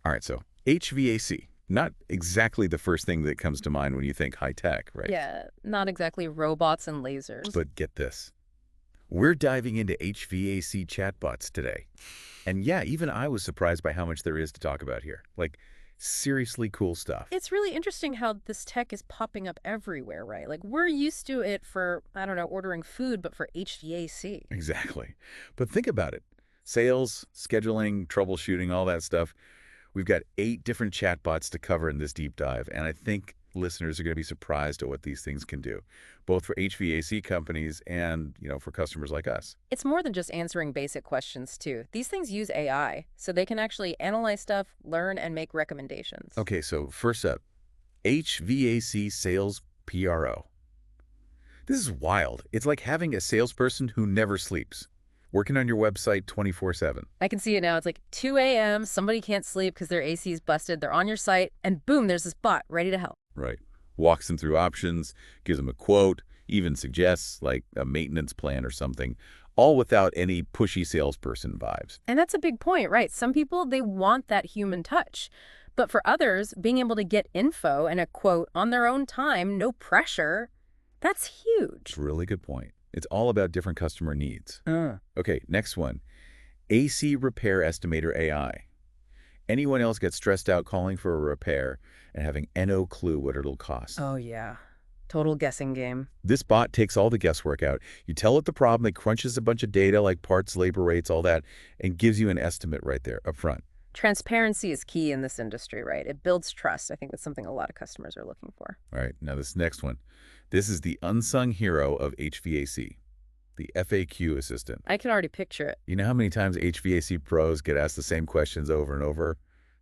All right, so HVAC, not exactly the first thing that comes to mind when you think high tech, right? Yeah, not exactly robots and lasers. But get this. We're diving into HVAC chatbots today. And yeah, even I was surprised by how much there is to talk about here. Like, seriously cool stuff. It's really interesting how this tech is popping up everywhere, right? Like, we're used to it for, I don't know, ordering food, but for HVAC. Exactly. But think about it. Sales, scheduling, troubleshooting, all that stuff. We've got 8 different chatbots to cover in this deep dive, and I think listeners are going to be surprised at what these things can do, both for HVAC companies and, for customers like us. It's more than just answering basic questions, too. These things use AI, so they can actually analyze stuff, learn, and make recommendations. Okay, so first up, HVAC Sales PRO. This is wild. It's like having a salesperson who never sleeps, working on your website 24/7. I can see it now. It's like 2 a.m., somebody can't sleep because their AC is busted. They're on your site, and boom, there's this bot ready to help. Right. Walks them through options, gives them a quote, even suggests like a maintenance plan or something, all without any pushy salesperson vibes. And that's a big point, right? Some people, they want that human touch. But for others, being able to get info and a quote on their own time, no pressure, that's huge. It's a really good point. It's all about different customer needs. Okay, next one. AC Repair Estimator AI. Anyone else get stressed out calling for a repair and having no clue what it'll cost? Oh, yeah. Total guessing game. This bot takes all the guesswork out. You tell it the problem, it crunches a bunch of data like parts, labor rates, all that, and gives you an estimate right there up front. Transparency is key in this industry, right? It builds trust. I think that's something a lot of customers are looking for. All right, now this next one. This is the unsung hero of HVAC, the FAQ assistant. I can already picture it. You know how many times HVAC pros get asked the same questions over and over?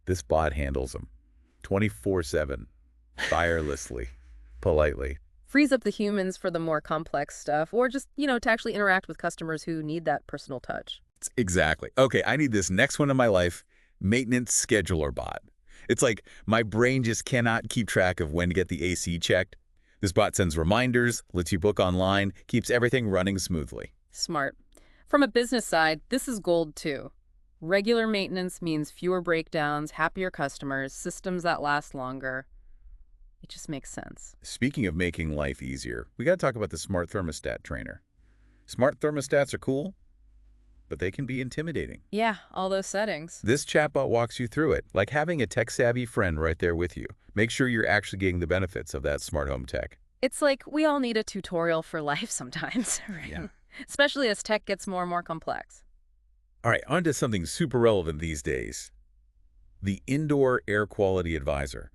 This bot handles them 24/7, tirelessly, politely. Frees up the humans for the more complex stuff, or just, to actually interact with customers who need that personal touch. Exactly. Okay, I need this next one in my life, maintenance scheduler bot. It's like my brain just cannot keep track of when to get the AC checked. This bot sends reminders, lets you book online, keeps everything running smoothly. Smart. From a business side, this is gold too. Regular maintenance means fewer breakdowns, happier customers, systems that last longer. It just makes sense. Speaking of making life easier, we got to talk about the smart thermostat trainer. Smart thermostats are cool, but they can be intimidating. Yeah, all those settings. This chatbot walks you through it, like having a tech-savvy friend right there with you. Make sure you're actually getting the benefits of that smart home tech. It's like we all need a tutorial for life sometimes, right? Yeah. Especially as tech gets more and more complex. All right, on to something super relevant these days. The Indoor Air Quality Advisor.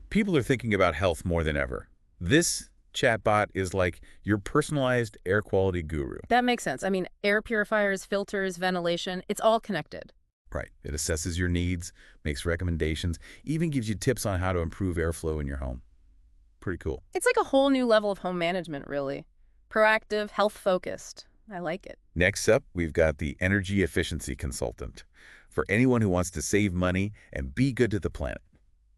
People are thinking about health more than ever. This chatbot is like your personalized air quality guru. That makes sense. I mean, air purifiers, filters, ventilation, it's all connected. Right. It assesses your needs, makes recommendations, even gives you tips on how to improve airflow in your home. Pretty cool. It's like a whole new level of home management, really. Proactive, health-focused. I like it. Next up, we've got the Energy Efficiency Consultant, for anyone who wants to save money and be good to the planet.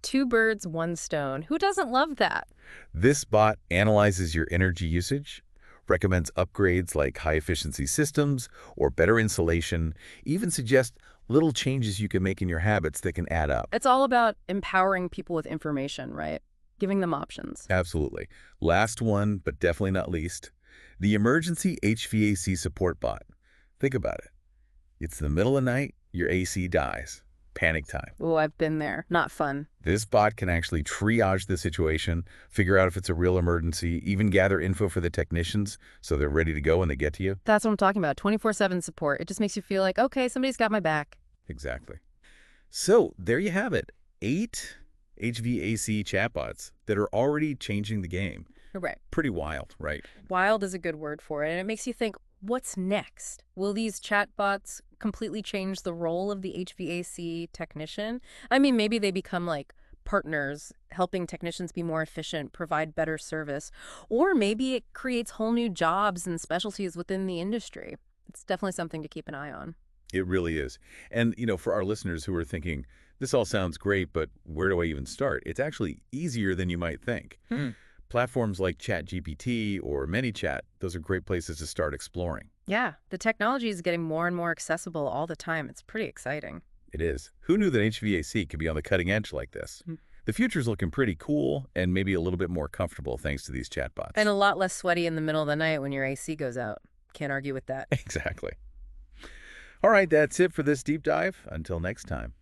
2 birds, 1 stone. Who doesn't love that? This bot analyzes your energy usage, recommends upgrades like high-efficiency systems or better insulation, even suggests little changes you can make in your habits that can add up. It's all about empowering people with information, right? Giving them options. Absolutely. Last one, but definitely not least, the Emergency HVAC Support Bot. Think about it. It's the middle of the night, your AC dies. Panic time. Oh, I've been there. Not fun. This bot can actually triage the situation, figure out if it's a real emergency, even gather info for the technicians so they're ready to go when they get to you. That's what I'm talking about. 24/7 support. It just makes you feel like, okay, somebody's got my back. Exactly. So there you have it. 8 HVAC chatbots that are already changing the game. Right. Pretty wild, right? Wild is a good word for it. And it makes you think, what's next? Will these chatbots completely change the role of the HVAC technician? I mean, maybe they become like partners, helping technicians be more efficient, provide better service, or maybe it creates whole new jobs and specialties within the industry. It's definitely something to keep an eye on. It really is. And, for our listeners who are thinking, this all sounds great, but where do I even start? It's actually easier than you might think. Platforms like ChatGPT or ManyChat, those are great places to start exploring. Yeah, the technology is getting more and more accessible all the time. It's pretty exciting. It is. Who knew that HVAC could be on the cutting edge like this? Mm. The future's looking pretty cool and maybe a little bit more comfortable thanks to these And chatbots. a lot less sweaty in the middle of the night when your AC goes out. Can't argue with that. Exactly. All right, that's it for this deep dive. Until next time.